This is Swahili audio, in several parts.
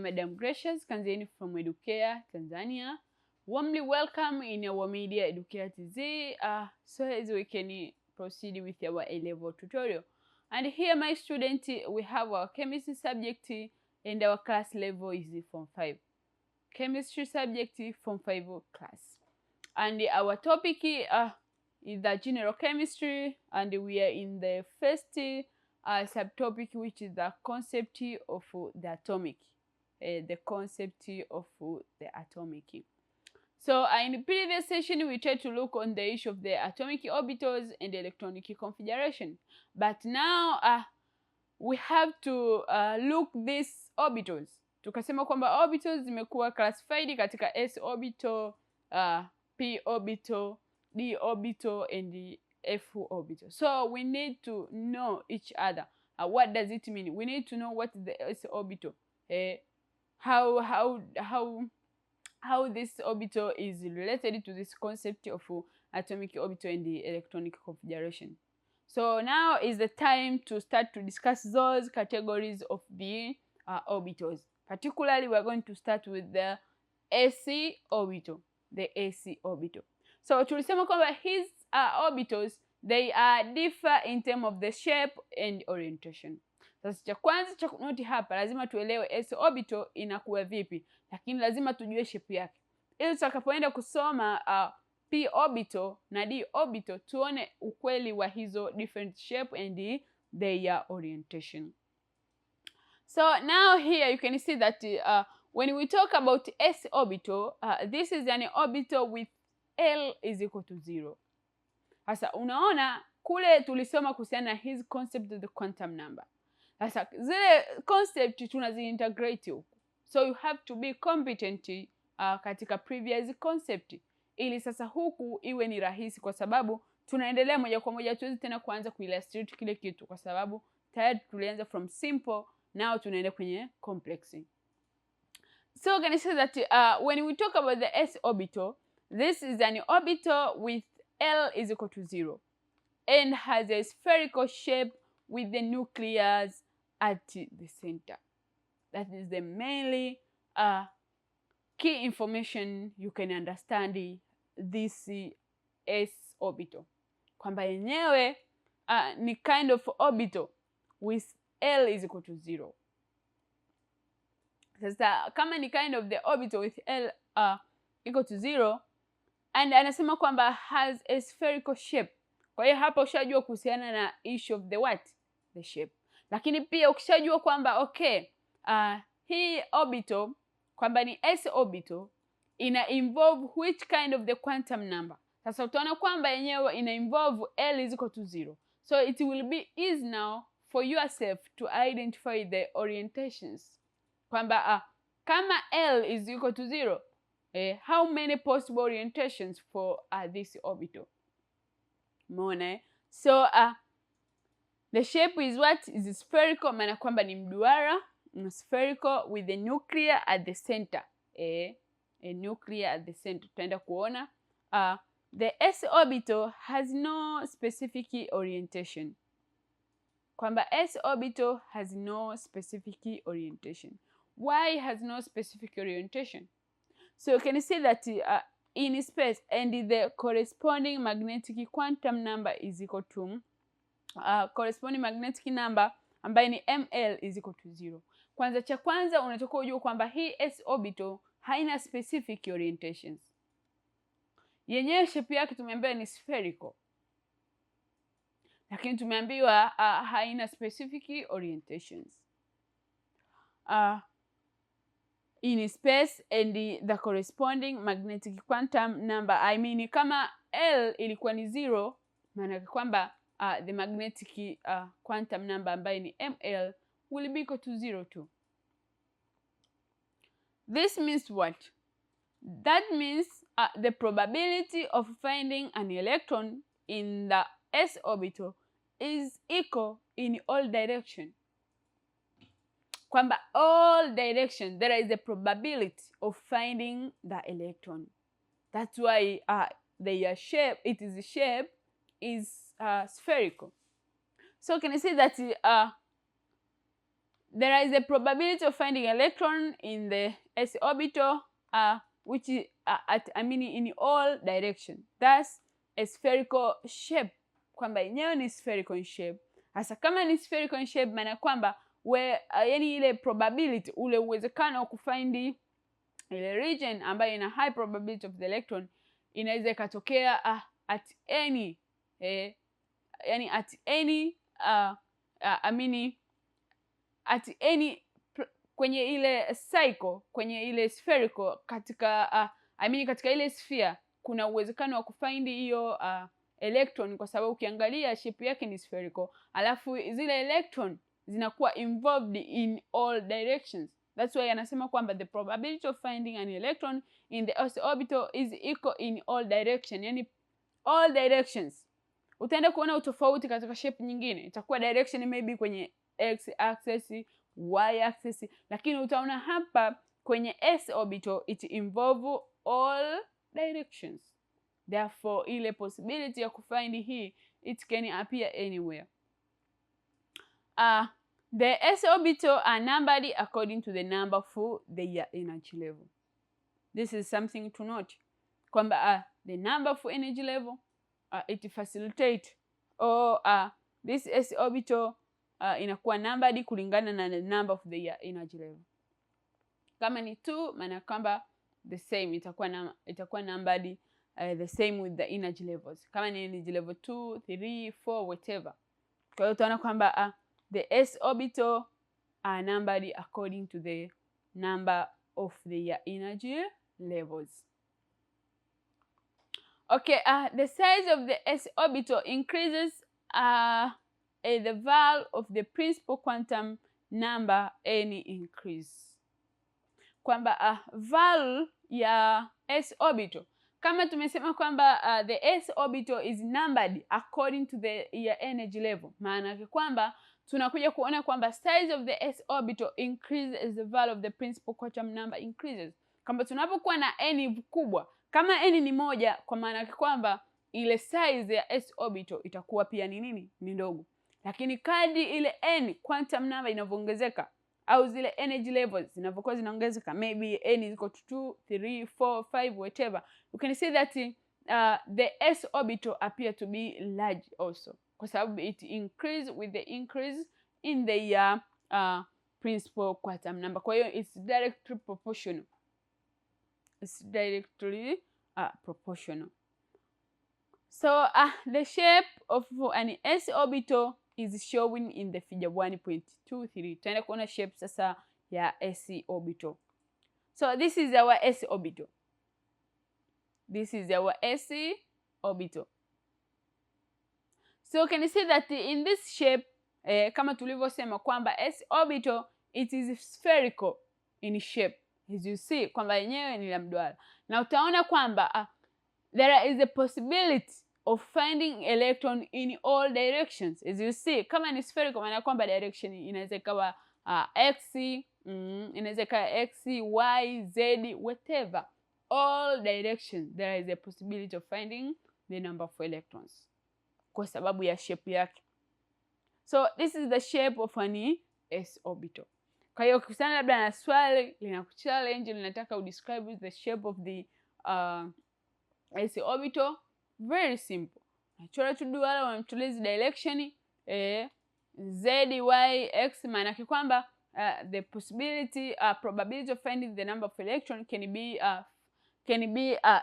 Madam Gracious Kanzeni from Educare, Tanzania. Warmly welcome in our media Educare TZ. So as we can proceed with our A-level tutorial. And here, my student, we have our chemistry subject and our class level is Form 5. Chemistry subject Form 5 class. And our topic is the general chemistry, and we are in the first subtopic, which is the concept of the atomic. The concept of the atomic. So in the previous session, we tried to look on the issue of the atomic orbitals and electronic configuration. But now we have to look these orbitals. Tukasema kwamba orbitals zimekuwa classified katika s orbital, p orbital, d orbital and the f orbital. So we need to know each other. What does it mean? We need to know what is the s orbital. How this orbital is related to this concept of atomic orbital and the electronic configuration. So now is the time to start to discuss those categories of the orbitals. Particularly, we are going to start with the AC orbital. The AC orbital. So tulisema kwamba his orbitals, they differ in terms of the shape and orientation. Sasa cha kwanza cha kunoti hapa, lazima tuelewe s orbital inakuwa vipi, lakini lazima tujue shape yake, ili tutakapoenda kusoma p orbital na d orbital tuone ukweli wa hizo different shape and their orientation. So now here you can see that when we talk about s orbital, this is an orbital with L is equal to 0. Sasa unaona kule tulisoma kuhusiana na his concept of the quantum number. Sasa zile concept tunaziintegrate huko. So you have to be competent katika previous concept ili sasa huku iwe ni rahisi, kwa sababu tunaendelea moja kwa moja, tuwezi tena kuanza kuillustrate kile kitu kwa sababu tayari tulianza from simple, now tunaenda kwenye complex. So we can say that when we talk about the s orbital, this is an orbital with L is equal to 0 and has a spherical shape with the nucleus at the center. That is the mainly key information you can understand this s orbital, kwamba yenyewe ni kind of orbital with L is equal to 0. Sasa kama ni kind of the orbital with L equal to 0 and anasema kwamba has a spherical shape, kwa hiyo hapa ushajua kuhusiana na issue of the what, the shape. Lakini pia ukishajua kwamba okay, hii orbital kwamba ni s orbital ina involve which kind of the quantum number. Sasa utaona kwamba yenyewe ina involve L is equal to 0. So it will be easy now for yourself to identify the orientations. Kwamba kama L is equal to 0, how many possible orientations for this orbital? Umeona? So the shape is what? Is spherical, maana kwamba ni mduara, spherical with the nuclear at the center. A nuclear at the center. Tutaenda kuona the s orbital has no specific orientation. Kwamba s orbital has no specific orientation. Why has no specific orientation? So you can see that in space, and the corresponding magnetic quantum number is equal to corresponding magnetic number ambayo ni ml is equal to 0. Kwanza cha kwanza unatakiwa ujue kwamba hii s orbital haina specific orientations. Yenyewe shape yake tumeambiwa ni spherical, lakini tumeambiwa haina specific orientations in space, and the corresponding magnetic quantum number, I mean kama L ilikuwa ni 0, maana kwamba the magnetic quantum number ambayo ni ml will be equal to 0 too. This means what? That means the probability of finding an electron in the s orbital is equal in all directions. Kwamba all directions there is a probability of finding the electron. That's why their shape, shape is spherical. So can you see that there is a probability of finding electron in the s orbital which is in all direction. Thus a spherical shape, kwamba yenyewe ni spherical in shape. Hasa kama ni spherical in shape, maana kwamba yani ile probability, ule uwezekano wa kufind ile region ambayo ina high probability of the electron inaweza ikatokea at any yani at any at any kwenye ile cycle, kwenye ile spherical, katika katika ile sphere kuna uwezekano wa kufind hiyo electron, kwa sababu ukiangalia shape yake ni spherical, alafu zile electron zinakuwa involved in all directions. That's why anasema kwamba the probability of finding an electron in the s orbital is equal in all direction, yani all directions. Utaenda kuona utofauti katika shape nyingine, itakuwa direction maybe kwenye x axis, y axis, lakini utaona hapa kwenye s orbital it involve all directions. Therefore ile possibility ya kufind hii, it can appear anywhere. The s orbital are numbered according to the number for their energy level. This is something to note, kwamba the number for energy level it facilitate or this s orbital inakuwa numbered kulingana na the number of their energy level. Kama ni 2, maana kwamba the same itakuwa numbered the same with the energy levels. Kama ni energy level 2, 3, 4 whatever. Kwa hiyo utaona kwamba the s orbital are numbered according to the number of their energy levels. Okay, the size of the s orbital increases at the value of the principal quantum number any increase. Kwamba value ya s orbital, kama tumesema kwamba the s orbital is numbered according to the energy level, maana yake kwamba tunakuja kuona kwamba size of the s orbital increases as the value of the principal quantum number increases. Kama tunapokuwa na n kubwa, kama n ni 1, kwa maana yake kwamba ile size ya s orbital itakuwa pia ni nini? Ni ndogo. Lakini kadri ile n quantum number inavyoongezeka au zile energy levels zinavyokuwa zinaongezeka, maybe n is equal to 2, 3, 4, 5 whatever, you can see that the s orbital appear to be large also, kwa sababu it increase with the increase in the principal quantum number. Kwa hiyo it's directly proportional. It's directly proportional. So the shape of an s orbital is shown in the figure 1.23. Tutaenda kuona shape sasa ya s orbital. So this is our s orbital. This is our s orbital. So can you see that in this shape, kama tulivyosema kwamba s orbital it is spherical in shape, as you see kwamba yenyewe ni la mduara, na utaona kwamba there is a possibility of finding electron in all directions. As you see, kama ni spherical, maana kwamba direction inaweza ikawa x, inaweza ikawa x, y, z, whatever, all directions there is a possibility of finding the number of electrons kwa sababu ya shape yake. So this is the shape of an s orbital. Kwa hiyo ukisana labda na swali linakuchallenge, linataka udescribe the shape of the s orbital, very simple. Nachora tu duara, wanamtolezi direction z, y, x, maana yake kwamba the possibility probability of finding the number of electron can be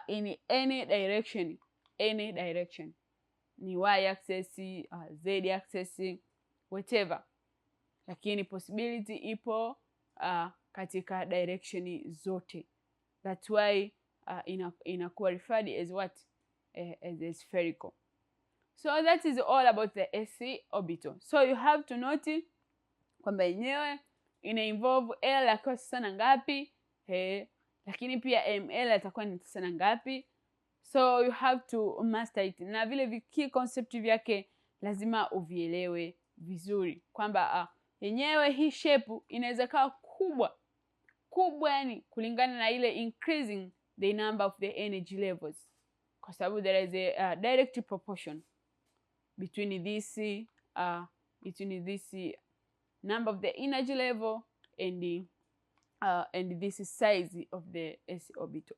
in any direction, ni y axis, z axis, whatever, lakini possibility ipo katika direction zote. That's why inakuwa referred as what? As a spherical. So that is all about the s orbital. So you have to note kwamba yenyewe ina involve L akiwa sana ngapi, lakini pia ML atakuwa ni sana ngapi. So you have to master it, na vile key concept vyake lazima uvielewe vizuri kwamba yenyewe hii shape inaweza kuwa kubwa yani kulingana na ile increasing the number of the energy levels, kwa sababu there is a direct proportion between this number of the energy level, and this is size of the s orbital.